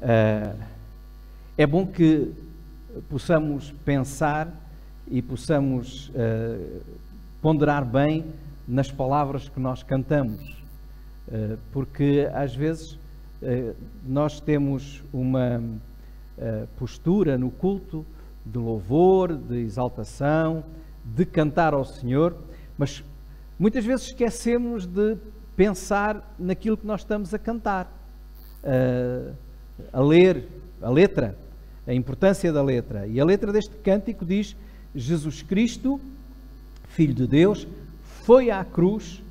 É bom que possamos pensar e possamos ponderar bem nas palavras que nós cantamos, porque às vezes nós temos uma postura no culto de louvor, de exaltação, de cantar ao Senhor, mas muitas vezes esquecemos de pensar naquilo que nós estamos a cantar, a ler a letra, a importância da letra. E a letra deste cântico diz: Jesus Cristo, Filho de Deus, foi à cruz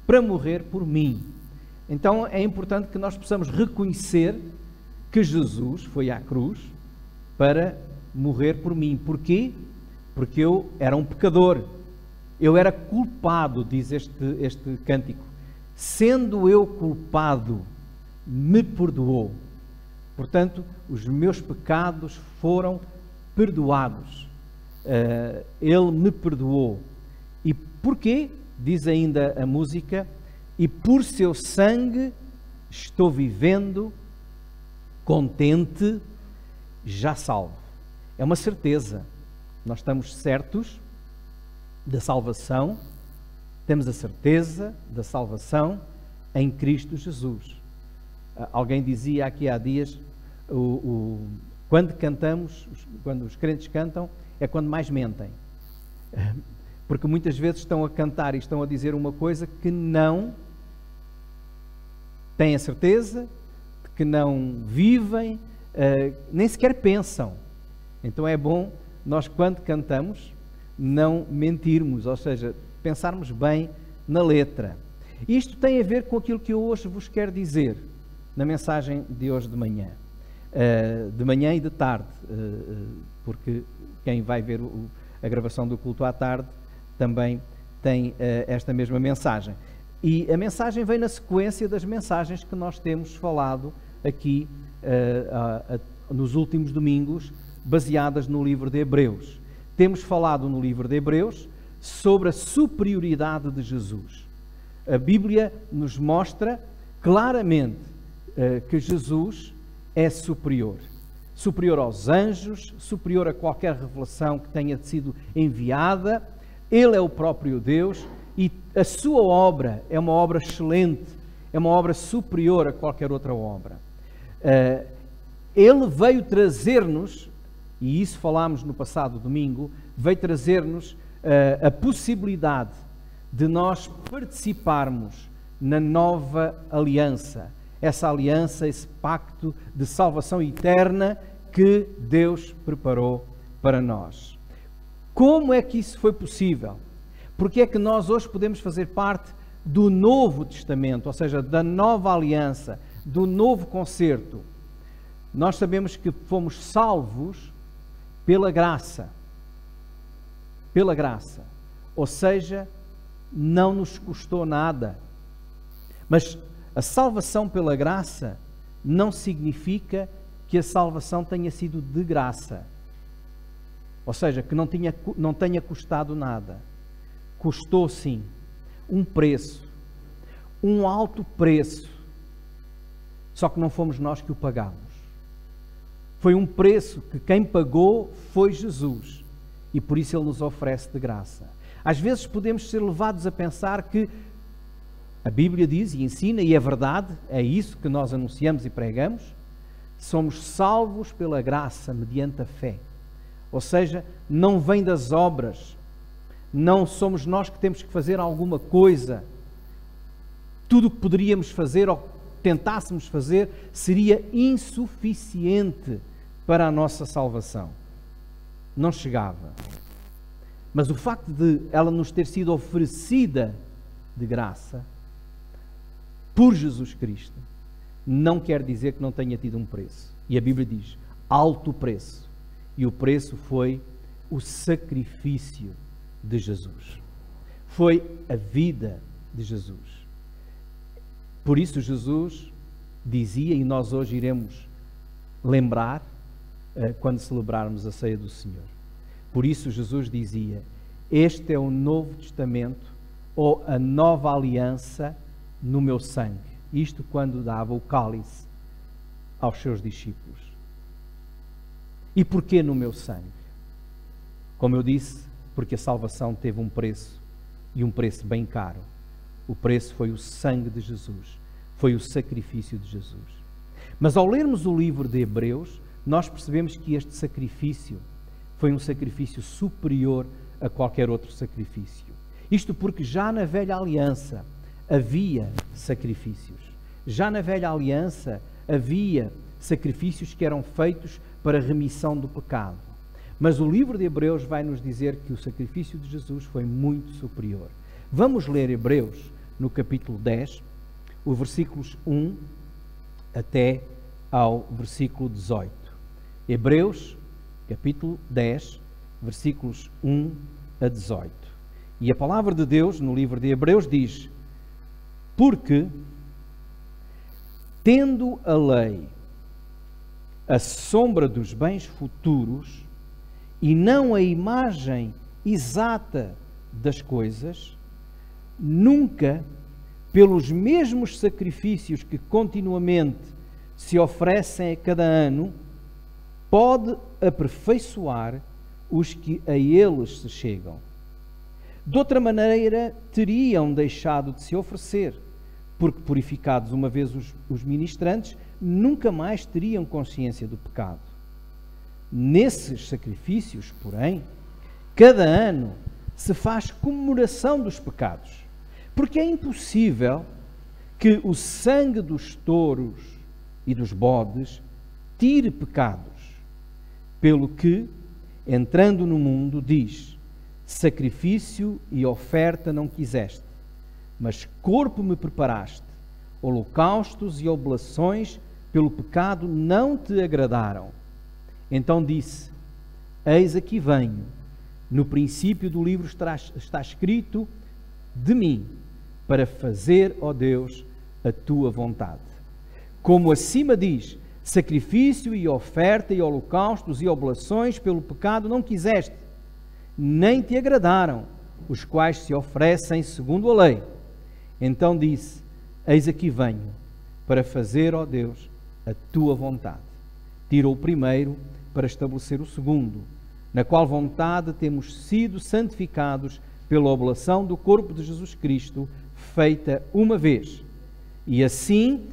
para morrer por mim. Então é importante que nós possamos reconhecer que Jesus foi à cruz para morrer por mim. Porquê? Porque eu era um pecador. Eu era culpado, diz este cântico. Sendo eu culpado, me perdoou. Portanto, os meus pecados foram perdoados. Ele me perdoou. E porquê? Diz ainda a música: e por seu sangue estou vivendo contente, já salvo. É uma certeza. Nós estamos certos da salvação, temos a certeza da salvação em Cristo Jesus. Alguém dizia aqui há dias, quando cantamos, quando os crentes cantam, é quando mais mentem. Porque muitas vezes estão a cantar e estão a dizer uma coisa que não têm a certeza, que não vivem, nem sequer pensam. Então é bom nós, quando cantamos, não mentirmos, ou seja, pensarmos bem na letra. Isto tem a ver com aquilo que eu hoje vos quero dizer na mensagem de hoje de manhã e de tarde, porque quem vai ver a gravação do culto à tarde também tem esta mesma mensagem. E a mensagem vem na sequência das mensagens que nós temos falado aqui nos últimos domingos, baseadas no livro de Hebreus. Temos falado no livro de Hebreus sobre a superioridade de Jesus. A Bíblia nos mostra claramente que Jesus é superior. Superior aos anjos, superior a qualquer revelação que tenha sido enviada. Ele é o próprio Deus e a sua obra é uma obra excelente, é uma obra superior a qualquer outra obra. Ele veio trazer-nos, e isso falámos no passado domingo, veio trazer-nos a possibilidade de nós participarmos na nova aliança. Essa aliança, esse pacto de salvação eterna que Deus preparou para nós. Como é que isso foi possível? Porque é que nós hoje podemos fazer parte do Novo Testamento, ou seja, da nova aliança, do novo concerto? Nós sabemos que fomos salvos pela graça. Pela graça. Ou seja, não nos custou nada. Mas a salvação pela graça não significa que a salvação tenha sido de graça. Ou seja, que não tenha custado nada. Custou sim um preço. Um alto preço. Só que não fomos nós que o pagámos. Foi um preço que quem pagou foi Jesus. E por isso Ele nos oferece de graça. Às vezes podemos ser levados a pensar que a Bíblia diz e ensina, e é verdade, é isso que nós anunciamos e pregamos, somos salvos pela graça mediante a fé. Ou seja, não vem das obras, não somos nós que temos que fazer alguma coisa. Tudo o que poderíamos fazer ou tentássemos fazer seria insuficiente para a nossa salvação. Não chegava. Mas o facto de ela nos ter sido oferecida de graça por Jesus Cristo não quer dizer que não tenha tido um preço. E a Bíblia diz, alto preço. E o preço foi o sacrifício de Jesus. Foi a vida de Jesus. Por isso Jesus dizia, e nós hoje iremos lembrar quando celebrarmos a ceia do Senhor. Por isso Jesus dizia, este é o Novo Testamento ou a nova aliança no meu sangue. Isto quando dava o cálice. aos seus discípulos. E porquê no meu sangue? Como eu disse, porque a salvação teve um preço, e um preço bem caro. O preço foi o sangue de Jesus, foi o sacrifício de Jesus. Mas ao lermos o livro de Hebreus, nós percebemos que este sacrifício foi um sacrifício superior a qualquer outro sacrifício. Isto porque já na velha aliança havia sacrifícios. Já na velha aliança havia sacrifícios que eram feitos para remissão do pecado. Mas o livro de Hebreus vai nos dizer que o sacrifício de Jesus foi muito superior. Vamos ler Hebreus no capítulo 10, os versículos 1 até ao versículo 18. Hebreus, capítulo 10, versículos 1 a 18. E a palavra de Deus no livro de Hebreus diz: porque, tendo a lei a sombra dos bens futuros e não a imagem exata das coisas, nunca, pelos mesmos sacrifícios que continuamente se oferecem a cada ano, pode aperfeiçoar os que a eles se chegam. De outra maneira, teriam deixado de se oferecer, porque, purificados uma vez os ministrantes, nunca mais teriam consciência do pecado. Nesses sacrifícios, porém, cada ano se faz comemoração dos pecados, porque é impossível que o sangue dos touros e dos bodes tire pecados. Pelo que, entrando no mundo, diz: sacrifício e oferta não quiseste, mas corpo me preparaste, holocaustos e oblações pelo pecado não te agradaram. Então disse: eis aqui venho. No princípio do livro está escrito de mim, para fazer, ó Deus, a tua vontade. Como acima diz: sacrifício e oferta e holocaustos e oblações pelo pecado não quiseste, nem te agradaram, os quais se oferecem segundo a lei. Então disse: eis aqui venho, para fazer, ó Deus, a tua vontade. Tirou o primeiro para estabelecer o segundo, na qual vontade temos sido santificados pela oblação do corpo de Jesus Cristo, feita uma vez. E assim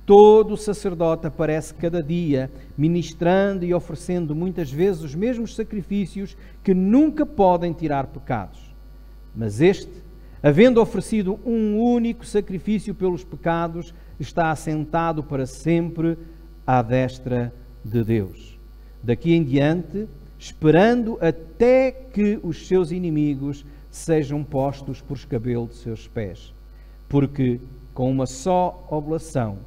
todo sacerdote aparece cada dia, ministrando e oferecendo muitas vezes os mesmos sacrifícios que nunca podem tirar pecados. Mas este, havendo oferecido um único sacrifício pelos pecados, está assentado para sempre à destra de Deus. Daqui em diante, esperando até que os seus inimigos sejam postos por escabelo de seus pés. Porque com uma só oblação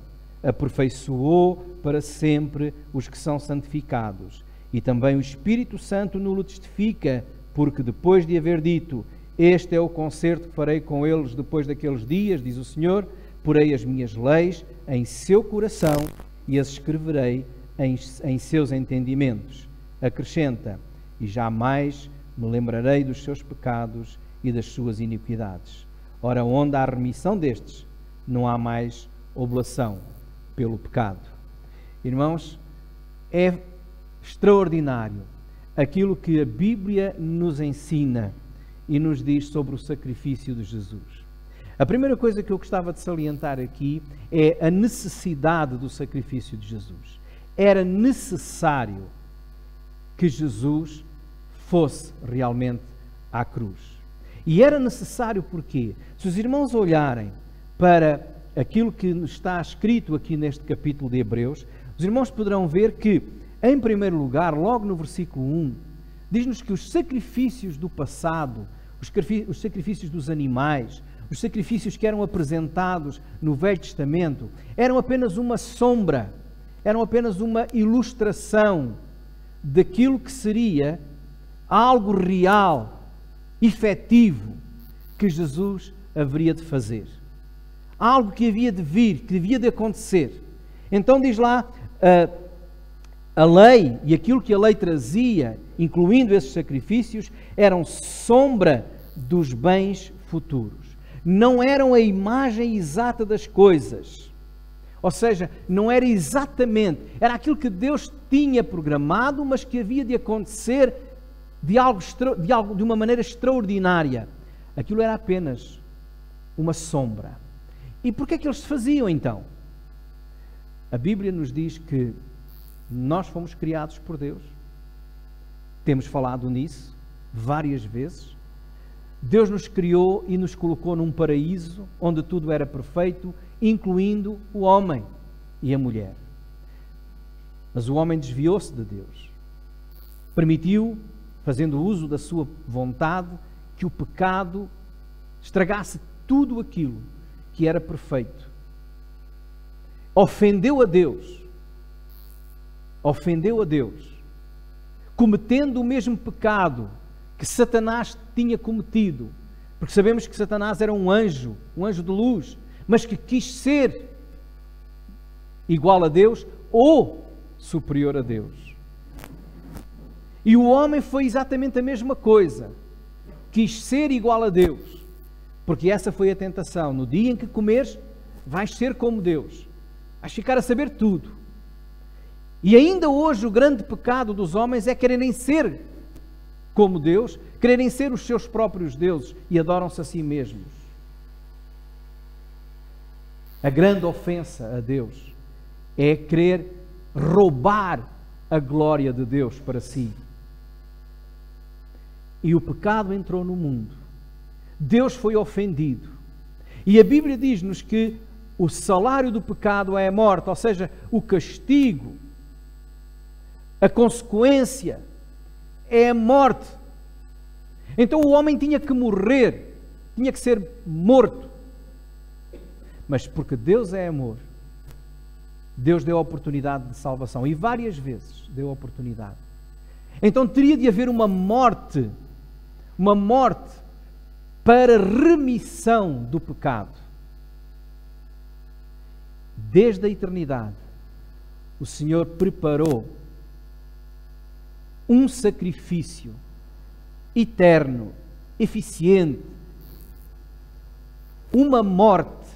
aperfeiçoou para sempre os que são santificados. E também o Espírito Santo nos testifica, porque depois de haver dito: este é o concerto que farei com eles depois daqueles dias, diz o Senhor, porei as minhas leis em seu coração e as escreverei em seus entendimentos. Acrescenta: e jamais me lembrarei dos seus pecados e das suas iniquidades. Ora, onde há remissão destes, não há mais oblação pelo pecado. Irmãos, é extraordinário aquilo que a Bíblia nos ensina e nos diz sobre o sacrifício de Jesus. A primeira coisa que eu gostava de salientar aqui é a necessidade do sacrifício de Jesus. Era necessário que Jesus fosse realmente à cruz. E era necessário porque, se os irmãos olharem para aquilo que está escrito aqui neste capítulo de Hebreus, os irmãos poderão ver que, em primeiro lugar, logo no versículo 1, diz-nos que os sacrifícios do passado, os sacrifícios dos animais, os sacrifícios que eram apresentados no Velho Testamento, eram apenas uma sombra, eram apenas uma ilustração daquilo que seria algo real, efetivo, que Jesus haveria de fazer. Algo que havia de vir, que devia de acontecer. Então diz lá, a lei e aquilo que a lei trazia, incluindo esses sacrifícios, eram sombra dos bens futuros. Não eram a imagem exata das coisas. Ou seja, não era exatamente, era aquilo que Deus tinha programado, mas que havia de acontecer de uma maneira extraordinária. Aquilo era apenas uma sombra. E porquê é que eles se faziam então? A Bíblia nos diz que nós fomos criados por Deus. Temos falado nisso várias vezes. Deus nos criou e nos colocou num paraíso onde tudo era perfeito, incluindo o homem e a mulher. Mas o homem desviou-se de Deus. Permitiu, fazendo uso da sua vontade, que o pecado estragasse tudo aquilo que era perfeito. Ofendeu a Deus. Ofendeu a Deus, cometendo o mesmo pecado que Satanás tinha cometido, porque sabemos que Satanás era um anjo de luz, mas que quis ser igual a Deus ou superior a Deus. E o homem foi exatamente a mesma coisa, quis ser igual a Deus, porque essa foi a tentação. No dia em que comeres, vais ser como Deus, vais ficar a saber tudo. E ainda hoje o grande pecado dos homens é quererem ser como Deus, quererem ser os seus próprios deuses e adoram-se a si mesmos. A grande ofensa a Deus é querer roubar a glória de Deus para si. E o pecado entrou no mundo. Deus foi ofendido. E a Bíblia diz-nos que o salário do pecado é a morte, ou seja, o castigo, a consequência é a morte. Então o homem tinha que morrer, tinha que ser morto. Mas porque Deus é amor, Deus deu a oportunidade de salvação, e várias vezes deu a oportunidade. Então teria de haver uma morte para remissão do pecado. Desde a eternidade, o Senhor preparou um sacrifício eterno, eficiente, uma morte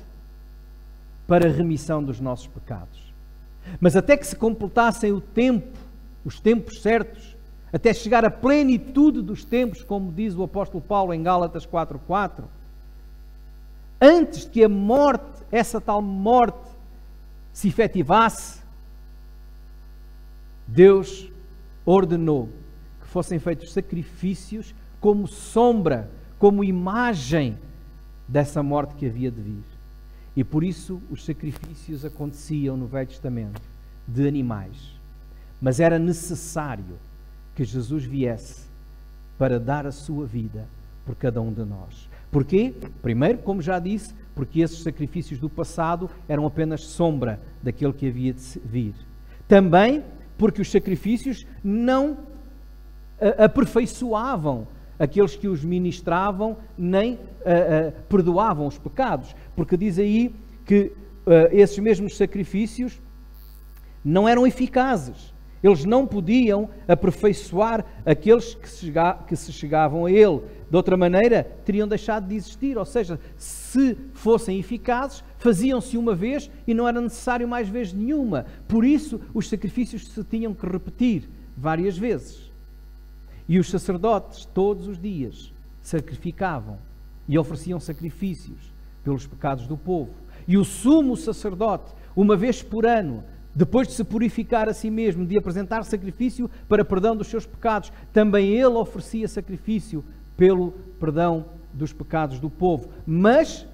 para a remissão dos nossos pecados. Mas até que se completassem os tempos certos, até chegar à plenitude dos tempos, como diz o apóstolo Paulo em Gálatas 4:4, antes de que a morte, essa tal morte, se efetivasse, Deus ordenou que fossem feitos sacrifícios como sombra, como imagem dessa morte que havia de vir. E por isso os sacrifícios aconteciam no Velho Testamento de animais. Mas era necessário que Jesus viesse para dar a sua vida por cada um de nós. Porquê? Primeiro, como já disse, porque esses sacrifícios do passado eram apenas sombra daquele que havia de vir. Também porque os sacrifícios não aperfeiçoavam aqueles que os ministravam, nem perdoavam os pecados. Porque diz aí que esses mesmos sacrifícios não eram eficazes. Eles não podiam aperfeiçoar aqueles que se chegavam a Ele. De outra maneira, teriam deixado de existir. Ou seja, se fossem eficazes, faziam-se uma vez e não era necessário mais vez nenhuma. Por isso, os sacrifícios se tinham que repetir várias vezes. E os sacerdotes, todos os dias, sacrificavam e ofereciam sacrifícios pelos pecados do povo. E o sumo sacerdote, uma vez por ano, depois de se purificar a si mesmo, de apresentar sacrifício para perdão dos seus pecados, também ele oferecia sacrifício pelo perdão dos pecados do povo. Mas,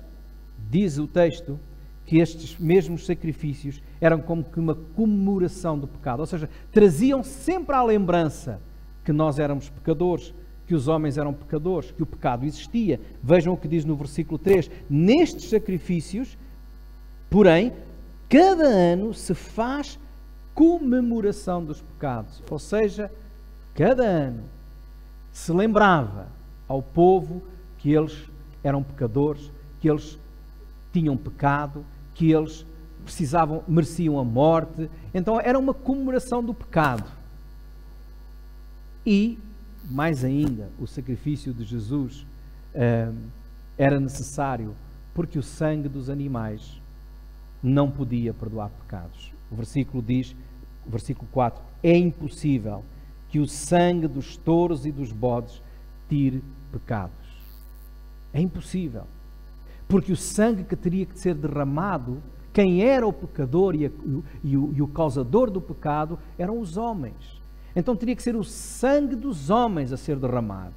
diz o texto, que estes mesmos sacrifícios eram como que uma comemoração do pecado. Ou seja, traziam sempre à lembrança que nós éramos pecadores, que os homens eram pecadores, que o pecado existia. Vejam o que diz no versículo 3. Nestes sacrifícios, porém, cada ano se faz comemoração dos pecados. Ou seja, cada ano se lembrava ao povo que eles eram pecadores, que eles tinham pecado, que eles mereciam a morte. Então era uma comemoração do pecado. E, mais ainda, o sacrifício de Jesus era necessário porque o sangue dos animais não podia perdoar pecados. O versículo diz, versículo 4, é impossível que o sangue dos touros e dos bodes tire pecados. É impossível. Porque o sangue que teria que ser derramado, quem era o pecador e o causador do pecado eram os homens. Então teria que ser o sangue dos homens a ser derramado.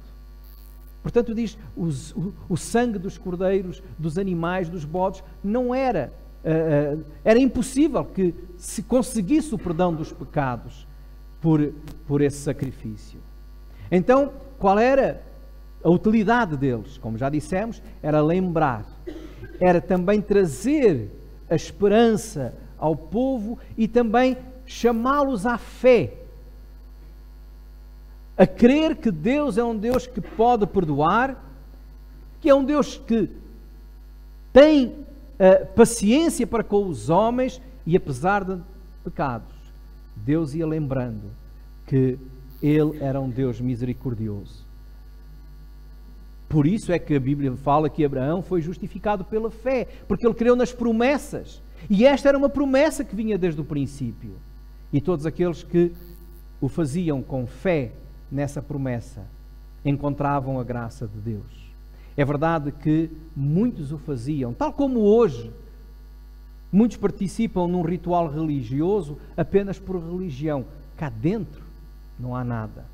Portanto, diz, o sangue dos cordeiros, dos animais, dos bodes, não era... era impossível que se conseguisse o perdão dos pecados por esse sacrifício. Então, qual era a utilidade deles? Como já dissemos, era lembrar, era também trazer a esperança ao povo e também chamá-los à fé, a crer que Deus é um Deus que pode perdoar, que é um Deus que tem paciência para com os homens e apesar de pecados, Deus ia lembrando que Ele era um Deus misericordioso. Por isso é que a Bíblia fala que Abraão foi justificado pela fé, porque ele creu nas promessas. E esta era uma promessa que vinha desde o princípio. E todos aqueles que o faziam com fé nessa promessa encontravam a graça de Deus. É verdade que muitos o faziam, tal como hoje. Muitos participam num ritual religioso apenas por religião. Cá dentro não há nada.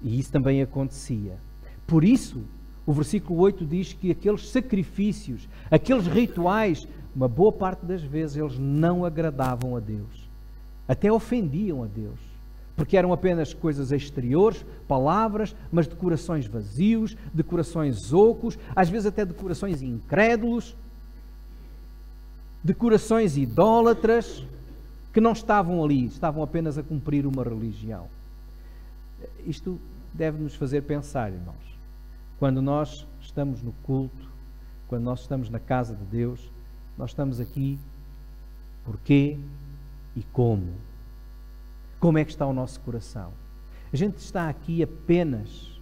E isso também acontecia. Por isso, o versículo 8 diz que aqueles sacrifícios, aqueles rituais, uma boa parte das vezes eles não agradavam a Deus. Até ofendiam a Deus. Porque eram apenas coisas exteriores, palavras, mas de corações vazios, de corações ocos, às vezes até de corações incrédulos, de corações idólatras, que não estavam ali, estavam apenas a cumprir uma religião. Isto deve nos fazer pensar, irmãos. Quando nós estamos no culto, quando nós estamos na casa de Deus, nós estamos aqui porquê e como? Como é que está o nosso coração? A gente está aqui apenas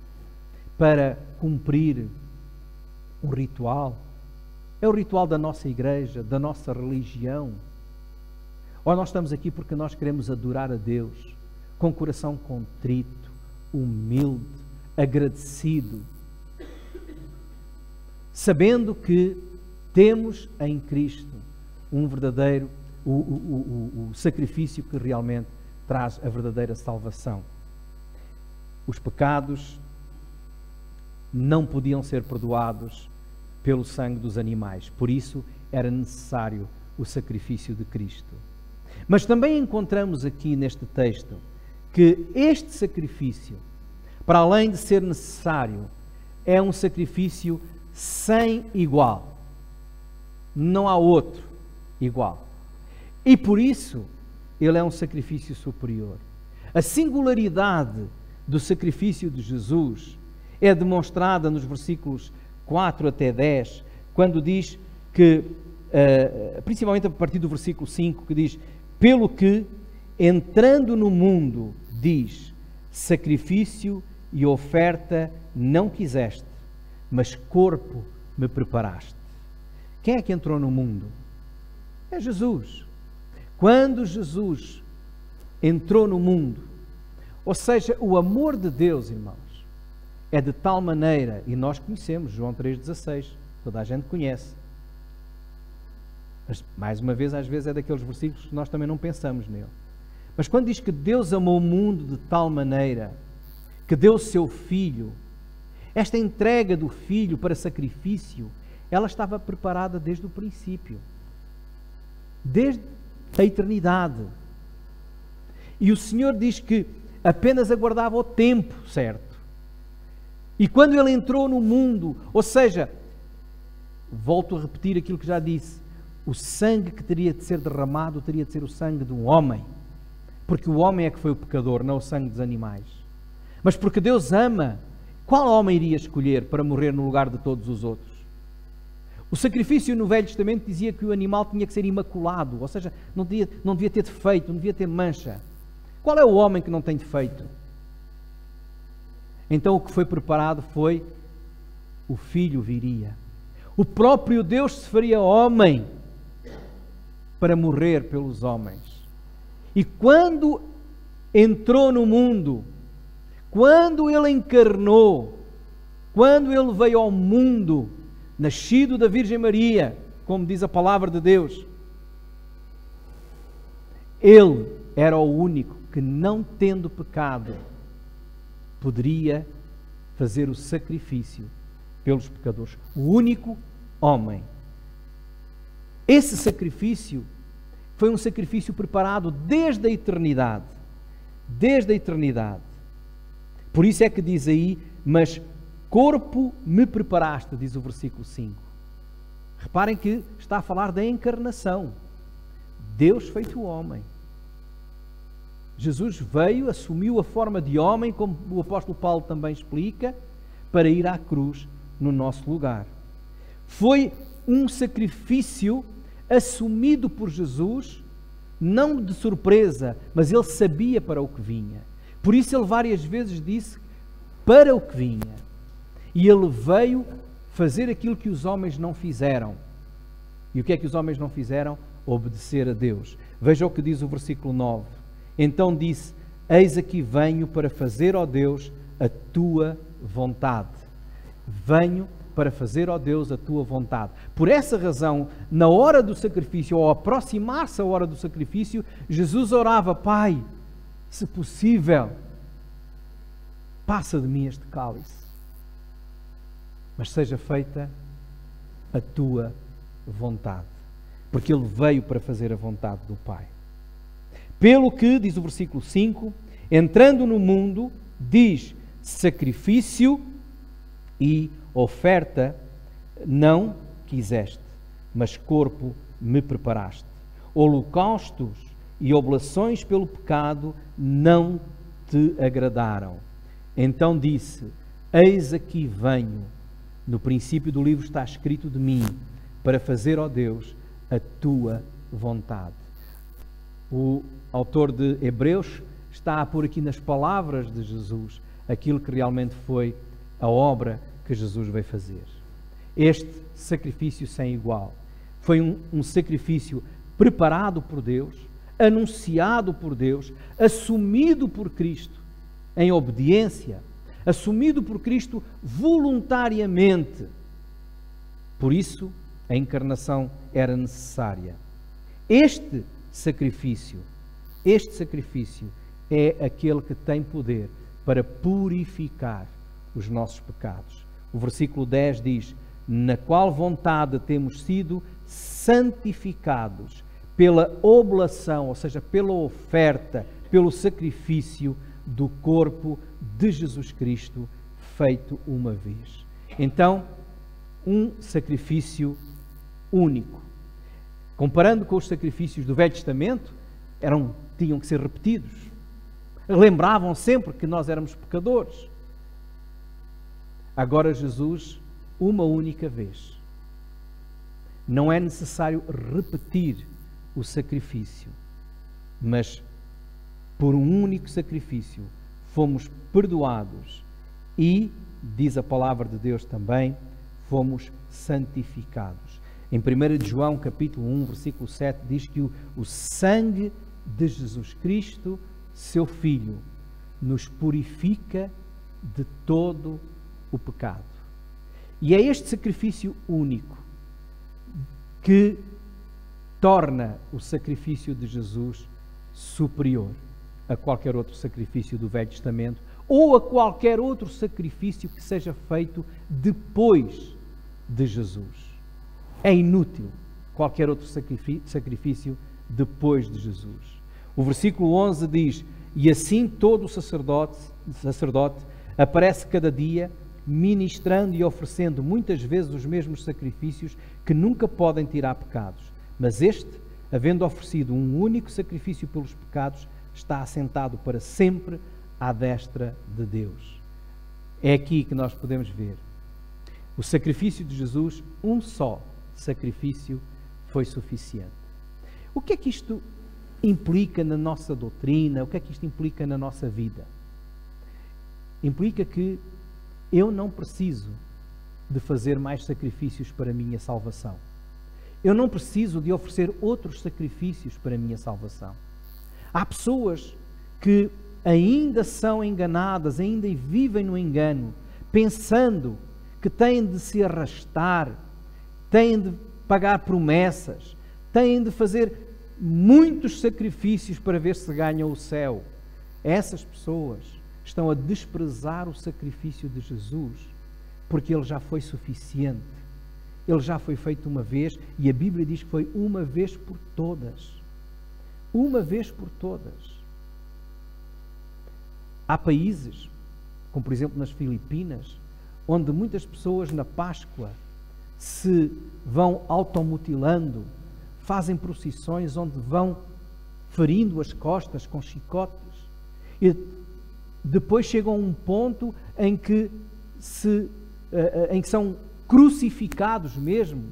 para cumprir um ritual? É o ritual da nossa igreja, da nossa religião? Ou nós estamos aqui porque nós queremos adorar a Deus com o coração contrito, humilde, agradecido, sabendo que temos em Cristo um verdadeiro o sacrifício que realmente traz a verdadeira salvação. Os pecados não podiam ser perdoados pelo sangue dos animais, por isso era necessário o sacrifício de Cristo. Mas também encontramos aqui neste texto que este sacrifício, para além de ser necessário, é um sacrifício sem igual. Não há outro igual. E por isso, ele é um sacrifício superior. A singularidade do sacrifício de Jesus é demonstrada nos versículos 4 até 10, quando diz que, principalmente a partir do versículo 5, que diz: pelo que, entrando no mundo, diz, sacrifício e oferta não quiseste, mas corpo me preparaste. Quem é que entrou no mundo? É Jesus. Quando Jesus entrou no mundo, ou seja, o amor de Deus, irmãos, é de tal maneira, e nós conhecemos, João 3,16, toda a gente conhece. Mas, mais uma vez, às vezes é daqueles versículos que nós também não pensamos nele. Mas quando diz que Deus amou o mundo de tal maneira que deu o seu Filho, esta entrega do Filho para sacrifício, ela estava preparada desde o princípio. Desde a eternidade. E o Senhor diz que apenas aguardava o tempo certo. E quando Ele entrou no mundo, ou seja, volto a repetir aquilo que já disse, o sangue que teria de ser derramado teria de ser o sangue de um homem. Porque o homem é que foi o pecador, não o sangue dos animais. Mas porque Deus ama, qual homem iria escolher para morrer no lugar de todos os outros? O sacrifício no Velho Testamento dizia que o animal tinha que ser imaculado, ou seja, não devia ter defeito, não devia ter mancha. Qual é o homem que não tem defeito? Então o que foi preparado foi o Filho viria. O próprio Deus se faria homem para morrer pelos homens. E quando entrou no mundo, quando Ele encarnou, quando Ele veio ao mundo, nascido da Virgem Maria, como diz a palavra de Deus, Ele era o único que, não tendo pecado, poderia fazer o sacrifício pelos pecadores. O único homem. Esse sacrifício foi um sacrifício preparado desde a eternidade. Desde a eternidade. Por isso é que diz aí, mas corpo me preparaste, diz o versículo 5. Reparem que está a falar da encarnação. Deus feito homem. Jesus veio, assumiu a forma de homem, como o apóstolo Paulo também explica, para ir à cruz no nosso lugar. Foi um sacrifício assumido por Jesus, não de surpresa, mas Ele sabia para o que vinha. Por isso Ele várias vezes disse para o que vinha. E Ele veio fazer aquilo que os homens não fizeram. E o que é que os homens não fizeram? Obedecer a Deus. Veja o que diz o versículo 9. Então disse, eis aqui venho para fazer, ó Deus, a tua vontade. Venho para fazer, ó Deus, a tua vontade. Por essa razão, na hora do sacrifício, ao aproximar-se a hora do sacrifício, Jesus orava, Pai, se possível, passa de mim este cálice, mas seja feita a tua vontade. Porque Ele veio para fazer a vontade do Pai. Pelo que, diz o versículo 5, entrando no mundo, diz, sacrifício e oferta não quiseste, mas corpo me preparaste. Holocaustos e oblações pelo pecado não te agradaram. Então disse, eis aqui venho. No princípio do livro está escrito de mim, para fazer, ó Deus, a tua vontade. O autor de Hebreus está a pôr aqui nas palavras de Jesus aquilo que realmente foi a obra que Jesus veio fazer. Este sacrifício sem igual foi um sacrifício preparado por Deus, anunciado por Deus, assumido por Cristo em obediência, assumido por Cristo voluntariamente. Por isso, a encarnação era necessária. Este sacrifício é aquele que tem poder para purificar os nossos pecados. O versículo 10 diz, na qual vontade temos sido santificados pela oblação, ou seja, pela oferta, pelo sacrifício do corpo de Jesus Cristo, feito uma vez. Então, um sacrifício único. Comparando com os sacrifícios do Velho Testamento, tinham que ser repetidos. Lembravam sempre que nós éramos pecadores. Agora Jesus, uma única vez. Não é necessário repetir o sacrifício, mas por um único sacrifício fomos perdoados e, diz a palavra de Deus também, fomos santificados. Em 1 João capítulo 1, versículo 7, diz que o sangue de Jesus Cristo, seu Filho, nos purifica de todo o pecado. E é este sacrifício único que torna o sacrifício de Jesus superior a qualquer outro sacrifício do Velho Testamento ou a qualquer outro sacrifício que seja feito depois de Jesus. É inútil qualquer outro sacrifício depois de Jesus. O versículo 11 diz, e assim todo o sacerdote aparece cada dia, ministrando e oferecendo muitas vezes os mesmos sacrifícios que nunca podem tirar pecados. Mas este, havendo oferecido um único sacrifício pelos pecados, está assentado para sempre à destra de Deus. É aqui que nós podemos ver. O sacrifício de Jesus, um só sacrifício, foi suficiente. O que é que isto implica na nossa doutrina? O que é que isto implica na nossa vida? Implica que eu não preciso de fazer mais sacrifícios para a minha salvação. Eu não preciso de oferecer outros sacrifícios para a minha salvação. Há pessoas que ainda são enganadas, ainda vivem no engano, pensando que têm de se arrastar, têm de pagar promessas, têm de fazer muitos sacrifícios para ver se ganham o céu. Essas pessoas estão a desprezar o sacrifício de Jesus, porque ele já foi suficiente. Ele já foi feito uma vez, e a Bíblia diz que foi uma vez por todas. Uma vez por todas. Há países, como por exemplo nas Filipinas, onde muitas pessoas na Páscoa se vão automutilando, fazem procissões onde vão ferindo as costas com chicotes, e depois chegam a um ponto em que são crucificados mesmo,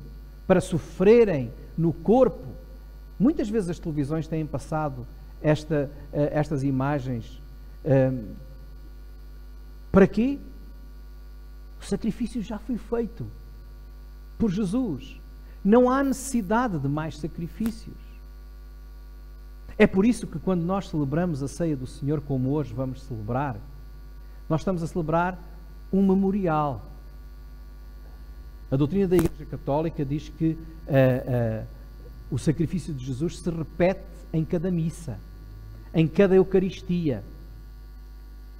para sofrerem no corpo. Muitas vezes as televisões têm passado estas imagens. Para quê? O sacrifício já foi feito por Jesus. Não há necessidade de mais sacrifícios. É por isso que quando nós celebramos a ceia do Senhor, como hoje vamos celebrar, nós estamos a celebrar um memorial. A doutrina da Igreja Católica diz que o sacrifício de Jesus se repete em cada missa, em cada Eucaristia,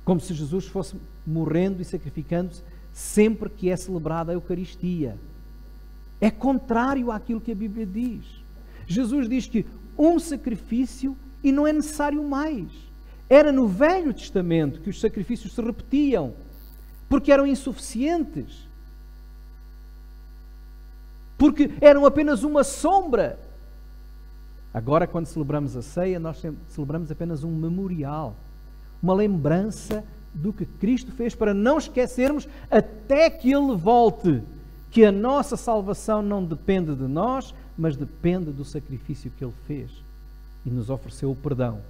como se Jesus fosse morrendo e sacrificando-se sempre que é celebrada a Eucaristia. É contrário àquilo que a Bíblia diz. Jesus diz que um sacrifício e não é necessário mais. Era no Velho Testamento que os sacrifícios se repetiam, porque eram insuficientes, porque eram apenas uma sombra. Agora, quando celebramos a ceia, nós celebramos apenas um memorial, uma lembrança do que Cristo fez, para não esquecermos até que Ele volte, que a nossa salvação não depende de nós, mas depende do sacrifício que Ele fez e nos ofereceu o perdão.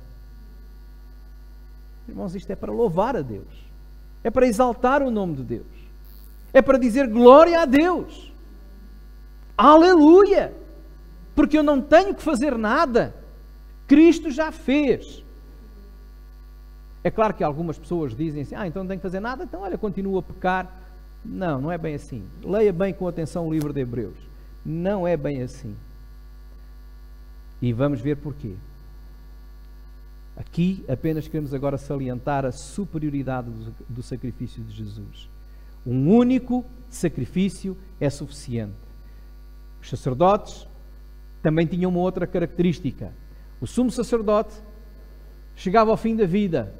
Irmãos, isto é para louvar a Deus, é para exaltar o nome de Deus, é para dizer glória a Deus, aleluia, porque eu não tenho que fazer nada, Cristo já fez. É claro que algumas pessoas dizem assim, então não tenho que fazer nada, então olha, continuo a pecar. Não, não é bem assim. Leia bem com atenção o livro de Hebreus. Não é bem assim. E vamos ver porquê. Aqui apenas queremos agora salientar a superioridade do sacrifício de Jesus. Um único sacrifício é suficiente. Os sacerdotes também tinham uma outra característica. O sumo sacerdote chegava ao fim da vida,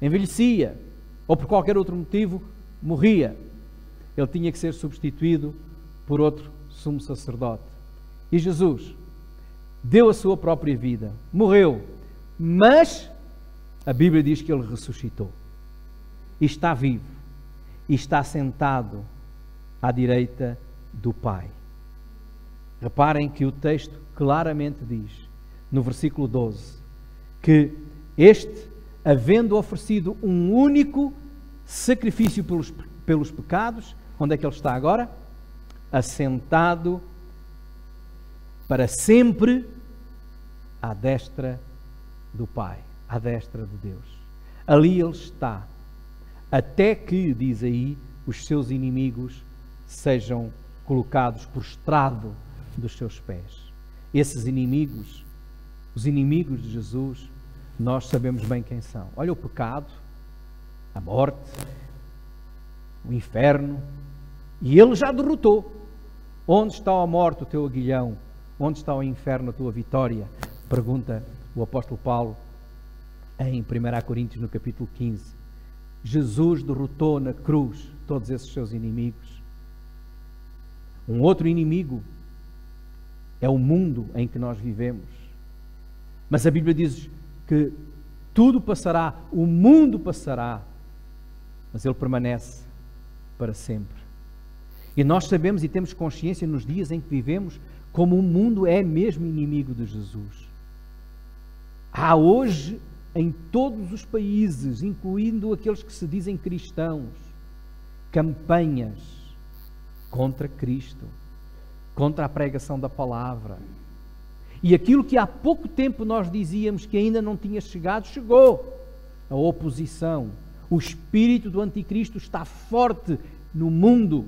envelhecia, ou por qualquer outro motivo, morria. Ele tinha que ser substituído por outro sumo sacerdote. E Jesus deu a sua própria vida, morreu, mas a Bíblia diz que Ele ressuscitou. E está vivo. E está sentado à direita do Pai. Reparem que o texto claramente diz, no versículo 12, que este, havendo oferecido um único sacrifício pelos pecados, onde é que Ele está agora? Assentado para sempre à destra do Pai, à destra de Deus. Ali Ele está, até que, diz aí, os seus inimigos sejam colocados por estrado dos seus pés. Esses inimigos, os inimigos de Jesus, nós sabemos bem quem são. Olha o pecado, a morte, o inferno, e Ele já derrotou. Onde está a morte, o teu aguilhão? Onde está o inferno, a tua vitória? Pergunta o apóstolo Paulo em 1 Coríntios, no capítulo 15. Jesus derrotou na cruz todos esses seus inimigos. Um outro inimigo é o mundo em que nós vivemos. Mas a Bíblia diz que tudo passará, o mundo passará, mas Ele permanece para sempre. E nós sabemos e temos consciência nos dias em que vivemos como o mundo é mesmo inimigo de Jesus. Há hoje em todos os países, incluindo aqueles que se dizem cristãos, campanhas contra Cristo, contra a pregação da palavra. E aquilo que há pouco tempo nós dizíamos que ainda não tinha chegado, chegou. A oposição. O espírito do anticristo está forte no mundo.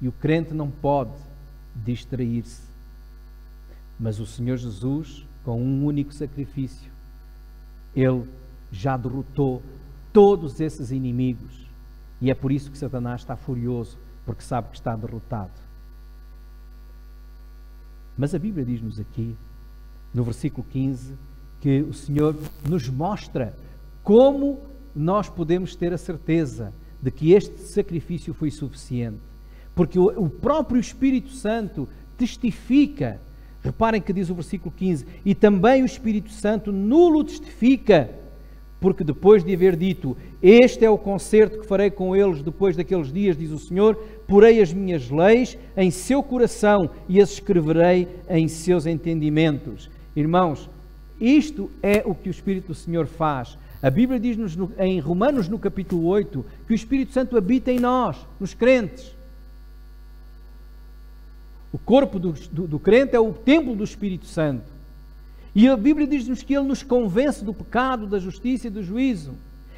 E o crente não pode distrair-se. Mas o Senhor Jesus, com um único sacrifício, Ele já derrotou todos esses inimigos. E é por isso que Satanás está furioso, porque sabe que está derrotado. Mas a Bíblia diz-nos aqui, no versículo 15, que o Senhor nos mostra como nós podemos ter a certeza de que este sacrifício foi suficiente. Porque o próprio Espírito Santo testifica. Reparem que diz o versículo 15, e também o Espírito Santo nulo testifica, porque depois de haver dito, este é o concerto que farei com eles depois daqueles dias, diz o Senhor, porei as minhas leis em seu coração e as escreverei em seus entendimentos. Irmãos, isto é o que o Espírito do Senhor faz. A Bíblia diz-nos em Romanos, no capítulo 8, que o Espírito Santo habita em nós, nos crentes. O corpo do crente é o templo do Espírito Santo. E a Bíblia diz-nos que Ele nos convence do pecado, da justiça e do juízo.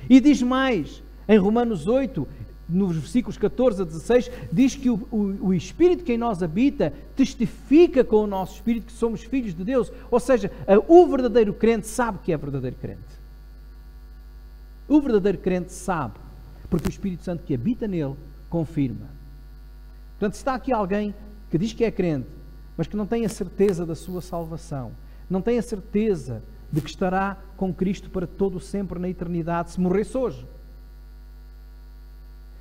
E diz mais, em Romanos 8, nos versículos 14 a 16, diz que o Espírito que em nós habita testifica com o nosso Espírito que somos filhos de Deus. Ou seja, o verdadeiro crente sabe que é verdadeiro crente. O verdadeiro crente sabe, porque o Espírito Santo que habita nele confirma. Portanto, se está aqui alguém que diz que é crente, mas que não tem a certeza da sua salvação, não tem a certeza de que estará com Cristo para todo sempre na eternidade, se morresse hoje.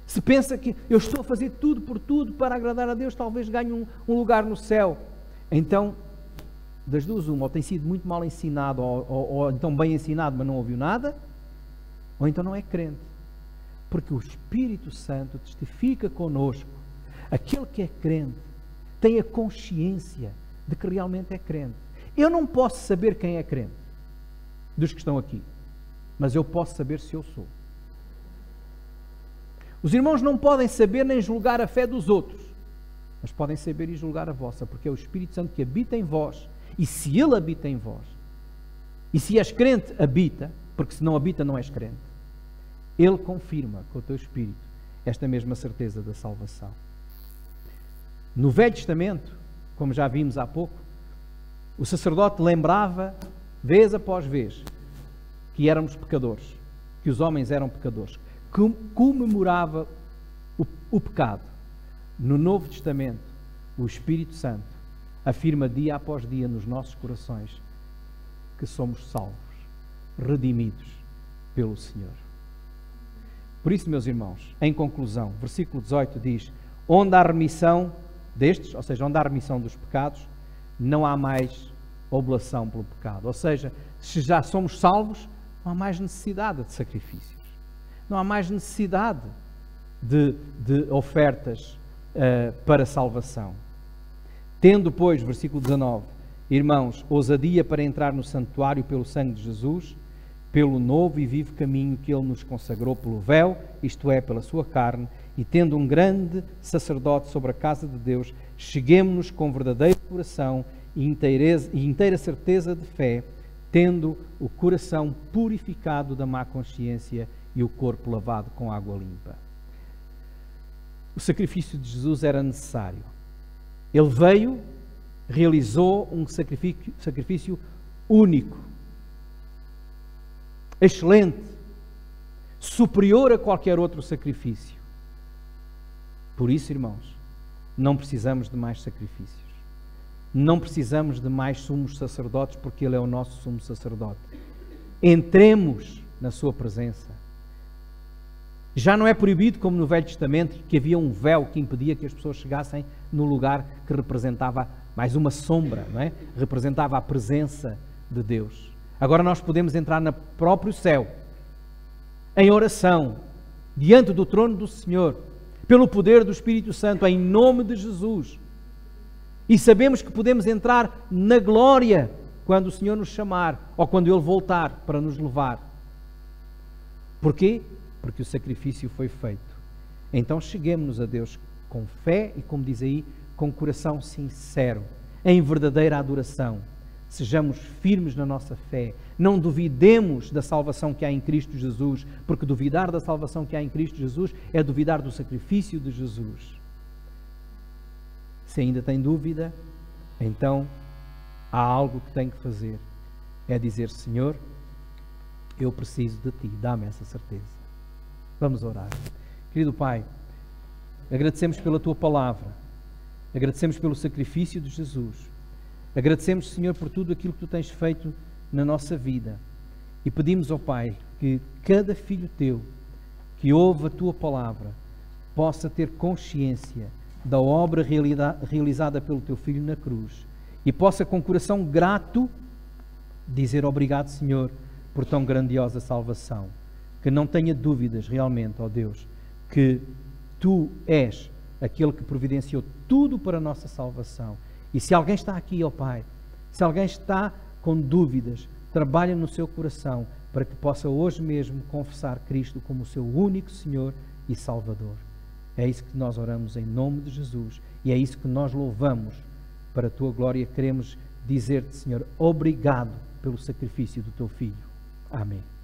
Se pensa que eu estou a fazer tudo por tudo para agradar a Deus, talvez ganhe um lugar no céu. Então, das duas uma, ou tem sido muito mal ensinado, ou então bem ensinado, mas não ouviu nada, ou então não é crente. Porque o Espírito Santo testifica connosco. Aquele que é crente tem a consciência de que realmente é crente. Eu não posso saber quem é crente, dos que estão aqui, mas eu posso saber se eu sou. Os irmãos não podem saber nem julgar a fé dos outros, mas podem saber e julgar a vossa, porque é o Espírito Santo que habita em vós, e se Ele habita em vós, e se és crente, habita, porque se não habita não és crente, Ele confirma com o teu Espírito esta mesma certeza da salvação. No Velho Testamento, como já vimos há pouco, o sacerdote lembrava, vez após vez, que éramos pecadores, que os homens eram pecadores, comemorava o pecado. No Novo Testamento, o Espírito Santo afirma dia após dia nos nossos corações que somos salvos, redimidos pelo Senhor. Por isso, meus irmãos, em conclusão, versículo 18 diz, onde há remissão destes, ou seja, onde há remissão dos pecados, não há mais oblação pelo pecado. Ou seja, se já somos salvos, não há mais necessidade de sacrifícios. Não há mais necessidade de ofertas para salvação. Tendo, pois, versículo 19, irmãos, ousadia para entrar no santuário pelo sangue de Jesus, pelo novo e vivo caminho que Ele nos consagrou pelo véu, isto é, pela sua carne, e tendo um grande sacerdote sobre a casa de Deus, cheguemo-nos com verdadeiro coração e inteira certeza de fé, tendo o coração purificado da má consciência e o corpo lavado com água limpa. O sacrifício de Jesus era necessário. Ele veio, realizou um sacrifício único, excelente, superior a qualquer outro sacrifício. Por isso, irmãos, não precisamos de mais sacrifícios. Não precisamos de mais sumos sacerdotes, porque Ele é o nosso sumo sacerdote. Entremos na sua presença. Já não é proibido, como no Velho Testamento, que havia um véu que impedia que as pessoas chegassem no lugar que representava mais uma sombra, não é? Representava a presença de Deus. Agora nós podemos entrar no próprio céu, em oração, diante do trono do Senhor, pelo poder do Espírito Santo, em nome de Jesus. E sabemos que podemos entrar na glória quando o Senhor nos chamar, ou quando Ele voltar para nos levar. Porquê? Porque o sacrifício foi feito. Então cheguemo-nos a Deus com fé e, como diz aí, com coração sincero, em verdadeira adoração. Sejamos firmes na nossa fé. Não duvidemos da salvação que há em Cristo Jesus, porque duvidar da salvação que há em Cristo Jesus é duvidar do sacrifício de Jesus. Se ainda tem dúvida, então há algo que tem que fazer. É dizer: Senhor, eu preciso de Ti, dá-me essa certeza. Vamos orar. Querido Pai, agradecemos pela Tua palavra, agradecemos pelo sacrifício de Jesus, agradecemos, Senhor, por tudo aquilo que Tu tens feito na nossa vida e pedimos, ó Pai, que cada filho Teu que ouve a Tua palavra possa ter consciência da obra realizada pelo Teu Filho na cruz e possa, com coração grato, dizer: obrigado, Senhor, por tão grandiosa salvação. Que não tenha dúvidas realmente, ó Deus, que Tu és aquele que providenciou tudo para a nossa salvação. E se alguém está aqui, ó Pai, se alguém está com dúvidas, trabalha no seu coração para que possa hoje mesmo confessar Cristo como o seu único Senhor e Salvador. É isso que nós oramos em nome de Jesus e é isso que nós louvamos para a Tua glória. Queremos dizer-te, Senhor, obrigado pelo sacrifício do Teu Filho. Amém.